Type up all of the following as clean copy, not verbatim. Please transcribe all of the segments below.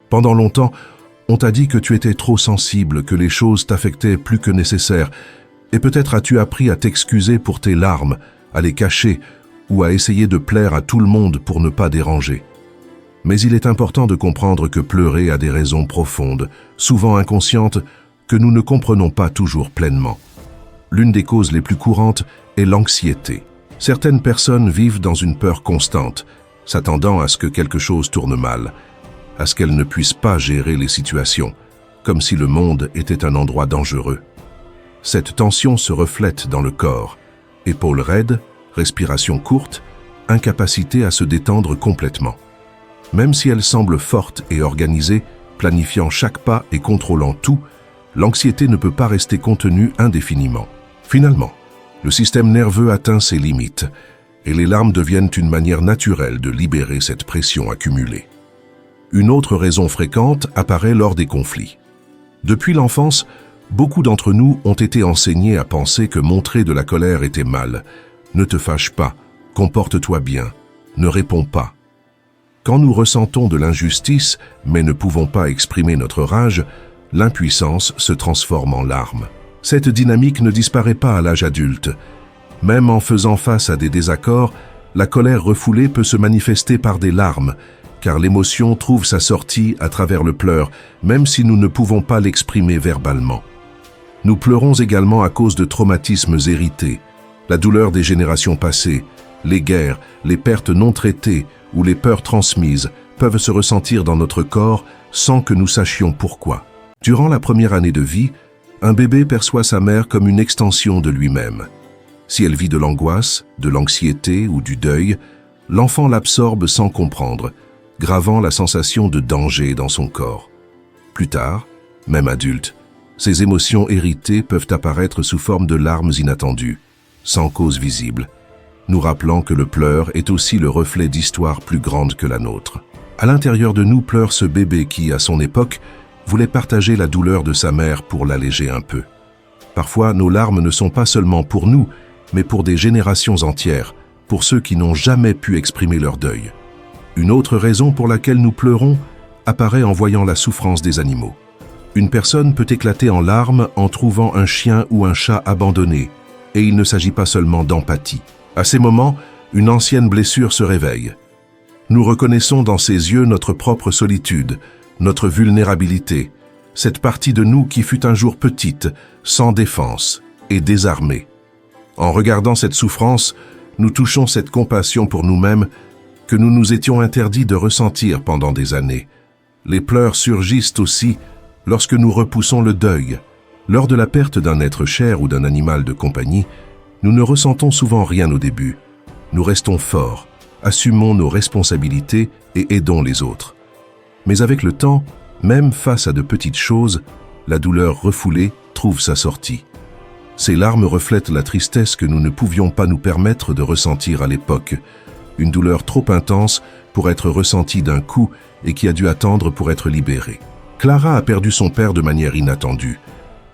Pendant longtemps, on t'a dit que tu étais trop sensible, que les choses t'affectaient plus que nécessaire, et peut-être as-tu appris à t'excuser pour tes larmes, à les cacher ou à essayer de plaire à tout le monde pour ne pas déranger. Mais il est important de comprendre que pleurer a des raisons profondes, souvent inconscientes, que nous ne comprenons pas toujours pleinement. L'une des causes les plus courantes est l'anxiété. Certaines personnes vivent dans une peur constante, s'attendant à ce que quelque chose tourne mal, à ce qu'elles ne puissent pas gérer les situations, comme si le monde était un endroit dangereux. Cette tension se reflète dans le corps, épaules raides, respiration courte, incapacité à se détendre complètement. Même si elle semble forte et organisée, planifiant chaque pas et contrôlant tout, l'anxiété ne peut pas rester contenue indéfiniment. Finalement, le système nerveux atteint ses limites et les larmes deviennent une manière naturelle de libérer cette pression accumulée. Une autre raison fréquente apparaît lors des conflits. Depuis l'enfance, beaucoup d'entre nous ont été enseignés à penser que montrer de la colère était mal. Ne te fâche pas, comporte-toi bien, ne réponds pas. Quand nous ressentons de l'injustice, mais ne pouvons pas exprimer notre rage, l'impuissance se transforme en larmes. Cette dynamique ne disparaît pas à l'âge adulte. Même en faisant face à des désaccords, la colère refoulée peut se manifester par des larmes, car l'émotion trouve sa sortie à travers le pleur, même si nous ne pouvons pas l'exprimer verbalement. Nous pleurons également à cause de traumatismes hérités, la douleur des générations passées, les guerres, les pertes non traitées ou les peurs transmises peuvent se ressentir dans notre corps sans que nous sachions pourquoi. Durant la première année de vie, un bébé perçoit sa mère comme une extension de lui-même. Si elle vit de l'angoisse, de l'anxiété ou du deuil, l'enfant l'absorbe sans comprendre, gravant la sensation de danger dans son corps. Plus tard, même adulte, ces émotions héritées peuvent apparaître sous forme de larmes inattendues, sans cause visible, nous rappelant que le pleur est aussi le reflet d'histoires plus grandes que la nôtre. À l'intérieur de nous pleure ce bébé qui, à son époque, voulait partager la douleur de sa mère pour l'alléger un peu. Parfois, nos larmes ne sont pas seulement pour nous, mais pour des générations entières, pour ceux qui n'ont jamais pu exprimer leur deuil. Une autre raison pour laquelle nous pleurons apparaît en voyant la souffrance des animaux. Une personne peut éclater en larmes en trouvant un chien ou un chat abandonné, et il ne s'agit pas seulement d'empathie. À ces moments, une ancienne blessure se réveille. Nous reconnaissons dans ses yeux notre propre solitude, notre vulnérabilité, cette partie de nous qui fut un jour petite, sans défense et désarmée. En regardant cette souffrance, nous touchons cette compassion pour nous-mêmes que nous nous étions interdits de ressentir pendant des années. Les pleurs surgissent aussi lorsque nous repoussons le deuil. Lors de la perte d'un être cher ou d'un animal de compagnie, nous ne ressentons souvent rien au début. Nous restons forts, assumons nos responsabilités et aidons les autres. Mais avec le temps, même face à de petites choses, la douleur refoulée trouve sa sortie. Ces larmes reflètent la tristesse que nous ne pouvions pas nous permettre de ressentir à l'époque, une douleur trop intense pour être ressentie d'un coup et qui a dû attendre pour être libérée. Clara a perdu son père de manière inattendue.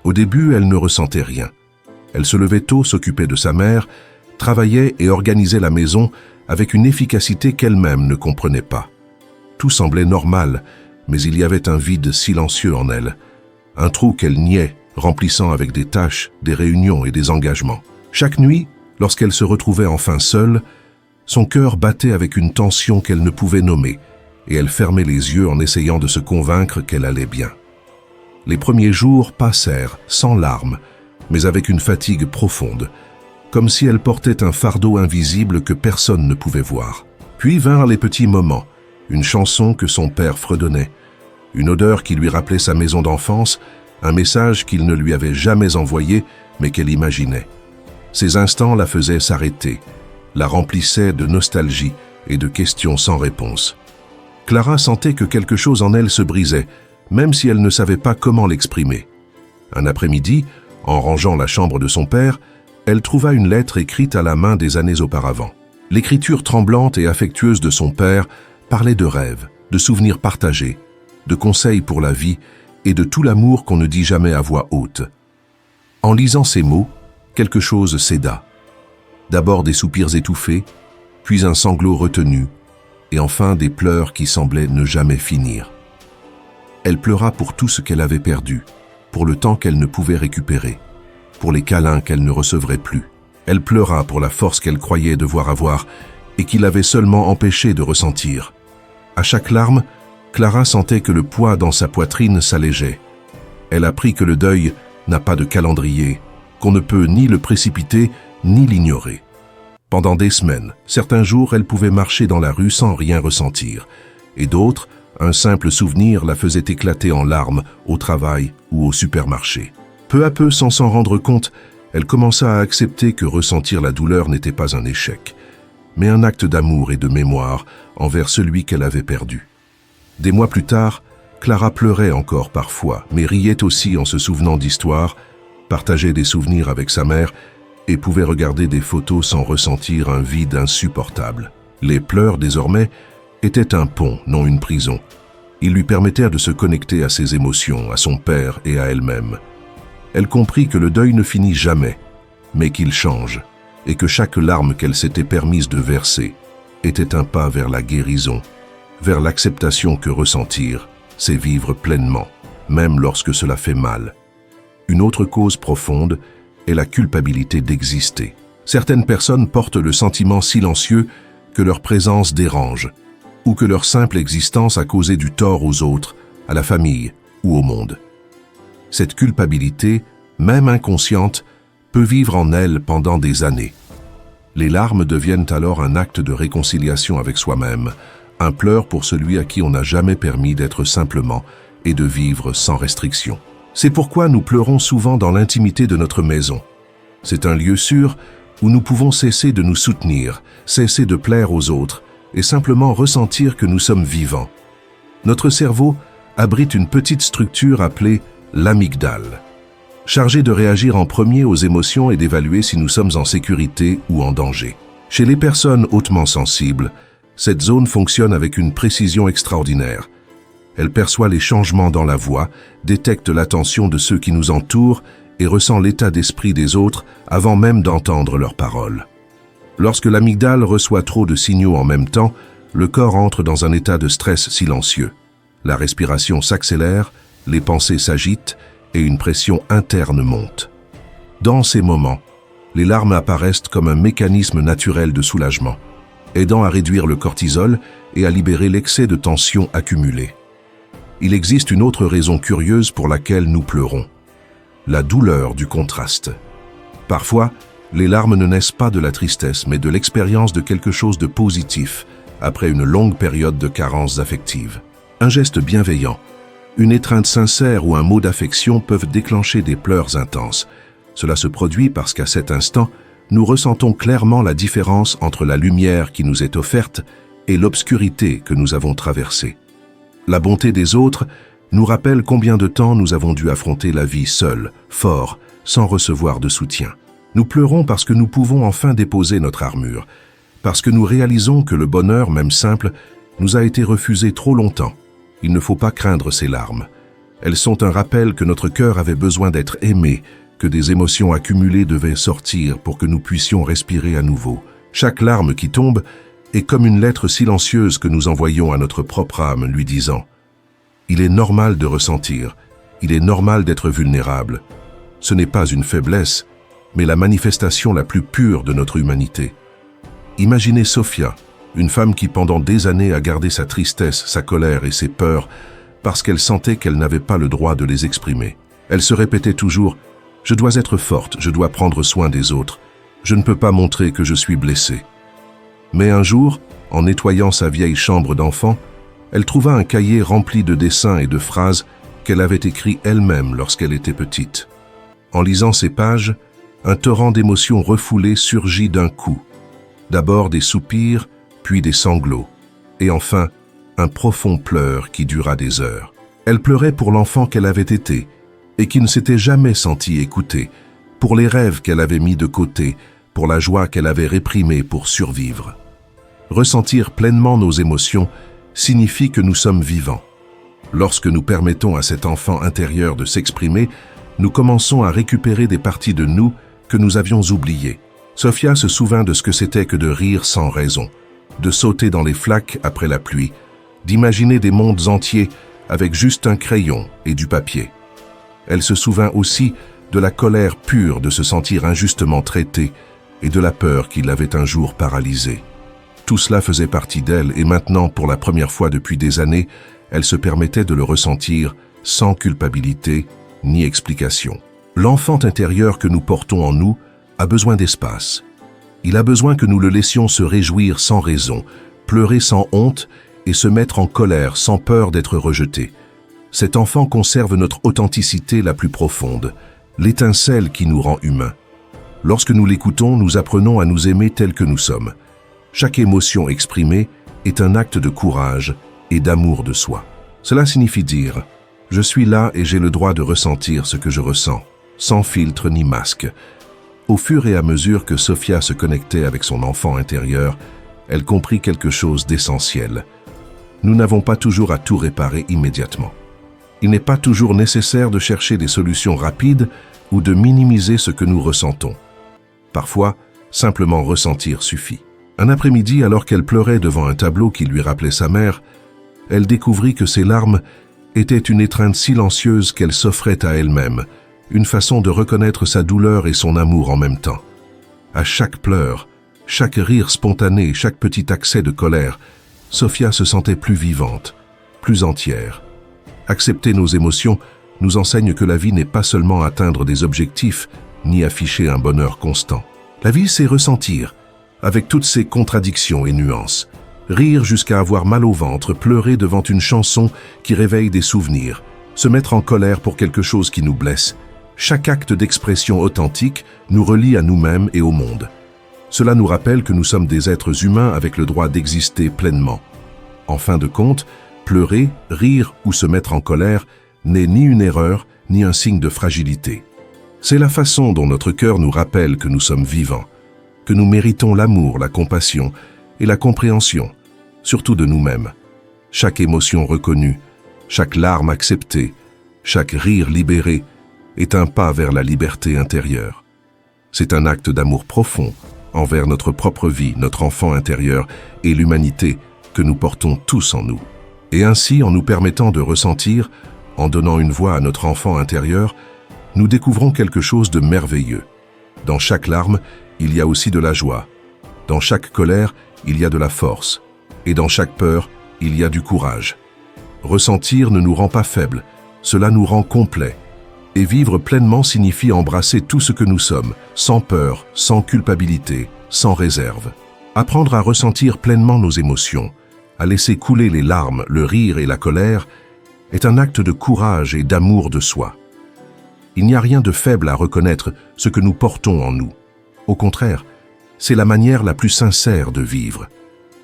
Au début, elle ne ressentait rien. Elle se levait tôt, s'occupait de sa mère, travaillait et organisait la maison avec une efficacité qu'elle-même ne comprenait pas. Tout semblait normal, mais il y avait un vide silencieux en elle, un trou qu'elle niait, remplissant avec des tâches, des réunions et des engagements. Chaque nuit, lorsqu'elle se retrouvait enfin seule, son cœur battait avec une tension qu'elle ne pouvait nommer, et elle fermait les yeux en essayant de se convaincre qu'elle allait bien. Les premiers jours passèrent, sans larmes, mais avec une fatigue profonde, comme si elle portait un fardeau invisible que personne ne pouvait voir. Puis vinrent les petits moments, une chanson que son père fredonnait, une odeur qui lui rappelait sa maison d'enfance, un message qu'il ne lui avait jamais envoyé, mais qu'elle imaginait. Ces instants la faisaient s'arrêter, la remplissaient de nostalgie et de questions sans réponse. Clara sentait que quelque chose en elle se brisait, même si elle ne savait pas comment l'exprimer. Un après-midi, en rangeant la chambre de son père, elle trouva une lettre écrite à la main des années auparavant. L'écriture tremblante et affectueuse de son père parlait de rêves, de souvenirs partagés, de conseils pour la vie et de tout l'amour qu'on ne dit jamais à voix haute. En lisant ces mots, quelque chose céda. D'abord des soupirs étouffés, puis un sanglot retenu, et enfin des pleurs qui semblaient ne jamais finir. Elle pleura pour tout ce qu'elle avait perdu, pour le temps qu'elle ne pouvait récupérer, pour les câlins qu'elle ne recevrait plus. Elle pleura pour la force qu'elle croyait devoir avoir et qui l'avait seulement empêchée de ressentir. À chaque larme, Clara sentait que le poids dans sa poitrine s'allégeait. Elle apprit que le deuil n'a pas de calendrier, qu'on ne peut ni le précipiter ni l'ignorer. Pendant des semaines, certains jours, elle pouvait marcher dans la rue sans rien ressentir, et d'autres, un simple souvenir la faisait éclater en larmes au travail ou au supermarché. Peu à peu, sans s'en rendre compte, elle commença à accepter que ressentir la douleur n'était pas un échec, mais un acte d'amour et de mémoire envers celui qu'elle avait perdu. Des mois plus tard, Clara pleurait encore parfois, mais riait aussi en se souvenant d'histoires, partageait des souvenirs avec sa mère et pouvait regarder des photos sans ressentir un vide insupportable. Les pleurs, désormais, étaient un pont, non une prison. Ils lui permettèrent de se connecter à ses émotions, à son père et à elle-même. Elle comprit que le deuil ne finit jamais, mais qu'il change, et que chaque larme qu'elle s'était permise de verser était un pas vers la guérison, vers l'acceptation que ressentir, c'est vivre pleinement, même lorsque cela fait mal. Une autre cause profonde est la culpabilité d'exister. Certaines personnes portent le sentiment silencieux que leur présence dérange, ou que leur simple existence a causé du tort aux autres, à la famille ou au monde. Cette culpabilité, même inconsciente, peut vivre en elle pendant des années. Les larmes deviennent alors un acte de réconciliation avec soi-même, un pleur pour celui à qui on n'a jamais permis d'être simplement et de vivre sans restriction. C'est pourquoi nous pleurons souvent dans l'intimité de notre maison. C'est un lieu sûr où nous pouvons cesser de nous soutenir, cesser de plaire aux autres et simplement ressentir que nous sommes vivants. Notre cerveau abrite une petite structure appelée l'amygdale, chargée de réagir en premier aux émotions et d'évaluer si nous sommes en sécurité ou en danger. Chez les personnes hautement sensibles, cette zone fonctionne avec une précision extraordinaire. Elle perçoit les changements dans la voix, détecte l'attention de ceux qui nous entourent et ressent l'état d'esprit des autres avant même d'entendre leurs paroles. Lorsque l'amygdale reçoit trop de signaux en même temps, le corps entre dans un état de stress silencieux. La respiration s'accélère, les pensées s'agitent et une pression interne monte. Dans ces moments, les larmes apparaissent comme un mécanisme naturel de soulagement, aidant à réduire le cortisol et à libérer l'excès de tension accumulée. Il existe une autre raison curieuse pour laquelle nous pleurons: la douleur du contraste. Parfois, les larmes ne naissent pas de la tristesse, mais de l'expérience de quelque chose de positif après une longue période de carence affective. Un geste bienveillant, une étreinte sincère ou un mot d'affection peuvent déclencher des pleurs intenses. Cela se produit parce qu'à cet instant, nous ressentons clairement la différence entre la lumière qui nous est offerte et l'obscurité que nous avons traversée. La bonté des autres nous rappelle combien de temps nous avons dû affronter la vie seuls, forts, sans recevoir de soutien. Nous pleurons parce que nous pouvons enfin déposer notre armure, parce que nous réalisons que le bonheur, même simple, nous a été refusé trop longtemps. Il ne faut pas craindre ces larmes. Elles sont un rappel que notre cœur avait besoin d'être aimé, que des émotions accumulées devaient sortir pour que nous puissions respirer à nouveau. Chaque larme qui tombe est comme une lettre silencieuse que nous envoyons à notre propre âme, lui disant « Il est normal de ressentir, il est normal d'être vulnérable. Ce n'est pas une faiblesse, mais la manifestation la plus pure de notre humanité. » Imaginez Sophia, une femme qui pendant des années a gardé sa tristesse, sa colère et ses peurs parce qu'elle sentait qu'elle n'avait pas le droit de les exprimer. Elle se répétait toujours « Je dois être forte, je dois prendre soin des autres. Je ne peux pas montrer que je suis blessée. » Mais un jour, en nettoyant sa vieille chambre d'enfant, elle trouva un cahier rempli de dessins et de phrases qu'elle avait écrits elle-même lorsqu'elle était petite. En lisant ces pages, un torrent d'émotions refoulées surgit d'un coup. D'abord des soupirs, puis des sanglots, et enfin un profond pleur qui dura des heures. Elle pleurait pour l'enfant qu'elle avait été et qui ne s'était jamais sentie écoutée, pour les rêves qu'elle avait mis de côté, pour la joie qu'elle avait réprimée pour survivre. Ressentir pleinement nos émotions signifie que nous sommes vivants. Lorsque nous permettons à cet enfant intérieur de s'exprimer, nous commençons à récupérer des parties de nous que nous avions oubliées. Sophia se souvint de ce que c'était que de rire sans raison, de sauter dans les flaques après la pluie, d'imaginer des mondes entiers avec juste un crayon et du papier. Elle se souvint aussi de la colère pure de se sentir injustement traitée et de la peur qui l'avait un jour paralysée. Tout cela faisait partie d'elle et maintenant, pour la première fois depuis des années, elle se permettait de le ressentir sans culpabilité ni explication. L'enfant intérieur que nous portons en nous a besoin d'espace. Il a besoin que nous le laissions se réjouir sans raison, pleurer sans honte et se mettre en colère sans peur d'être rejeté. Cet enfant conserve notre authenticité la plus profonde, l'étincelle qui nous rend humains. Lorsque nous l'écoutons, nous apprenons à nous aimer tels que nous sommes. Chaque émotion exprimée est un acte de courage et d'amour de soi. Cela signifie dire « Je suis là et j'ai le droit de ressentir ce que je ressens, sans filtre ni masque ». Au fur et à mesure que Sophia se connectait avec son enfant intérieur, elle comprit quelque chose d'essentiel. Nous n'avons pas toujours à tout réparer immédiatement. Il n'est pas toujours nécessaire de chercher des solutions rapides ou de minimiser ce que nous ressentons. Parfois, simplement ressentir suffit. Un après-midi, alors qu'elle pleurait devant un tableau qui lui rappelait sa mère, elle découvrit que ses larmes étaient une étreinte silencieuse qu'elle s'offrait à elle-même, une façon de reconnaître sa douleur et son amour en même temps. À chaque pleur, chaque rire spontané, chaque petit accès de colère, Sophia se sentait plus vivante, plus entière. Accepter nos émotions nous enseigne que la vie n'est pas seulement atteindre des objectifs, ni afficher un bonheur constant. La vie, c'est ressentir, avec toutes ses contradictions et nuances. Rire jusqu'à avoir mal au ventre, pleurer devant une chanson qui réveille des souvenirs, se mettre en colère pour quelque chose qui nous blesse. Chaque acte d'expression authentique nous relie à nous-mêmes et au monde. Cela nous rappelle que nous sommes des êtres humains avec le droit d'exister pleinement. En fin de compte, pleurer, rire ou se mettre en colère n'est ni une erreur, ni un signe de fragilité. C'est la façon dont notre cœur nous rappelle que nous sommes vivants, que nous méritons l'amour, la compassion et la compréhension, surtout de nous-mêmes. Chaque émotion reconnue, chaque larme acceptée, chaque rire libéré est un pas vers la liberté intérieure. C'est un acte d'amour profond envers notre propre vie, notre enfant intérieur et l'humanité que nous portons tous en nous. Et ainsi, en nous permettant de ressentir, en donnant une voix à notre enfant intérieur, nous découvrons quelque chose de merveilleux. Dans chaque larme, il y a aussi de la joie. Dans chaque colère, il y a de la force. Et dans chaque peur, il y a du courage. Ressentir ne nous rend pas faibles, cela nous rend complets. Et vivre pleinement signifie embrasser tout ce que nous sommes, sans peur, sans culpabilité, sans réserve. Apprendre à ressentir pleinement nos émotions, à laisser couler les larmes, le rire et la colère, est un acte de courage et d'amour de soi. Il n'y a rien de faible à reconnaître ce que nous portons en nous. Au contraire, c'est la manière la plus sincère de vivre.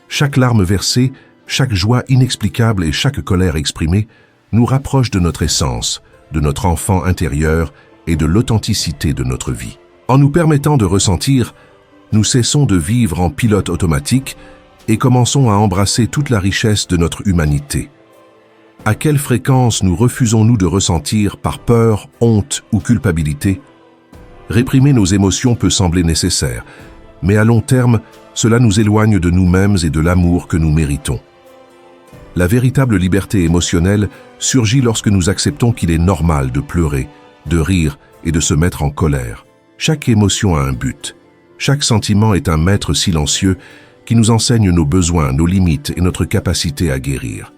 Chaque larme versée, chaque joie inexplicable et chaque colère exprimée nous rapproche de notre essence, de notre enfant intérieur et de l'authenticité de notre vie. En nous permettant de ressentir, nous cessons de vivre en pilote automatique et commençons à embrasser toute la richesse de notre humanité. À quelle fréquence nous refusons-nous de ressentir par peur, honte ou culpabilité? Réprimer nos émotions peut sembler nécessaire, mais à long terme, cela nous éloigne de nous-mêmes et de l'amour que nous méritons. La véritable liberté émotionnelle surgit lorsque nous acceptons qu'il est normal de pleurer, de rire et de se mettre en colère. Chaque émotion a un but. Chaque sentiment est un maître silencieux qui nous enseigne nos besoins, nos limites et notre capacité à guérir.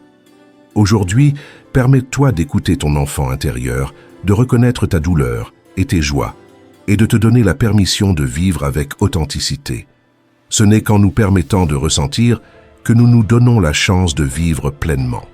Aujourd'hui, permets-toi d'écouter ton enfant intérieur, de reconnaître ta douleur et tes joies, et de te donner la permission de vivre avec authenticité. Ce n'est qu'en nous permettant de ressentir que nous nous donnons la chance de vivre pleinement.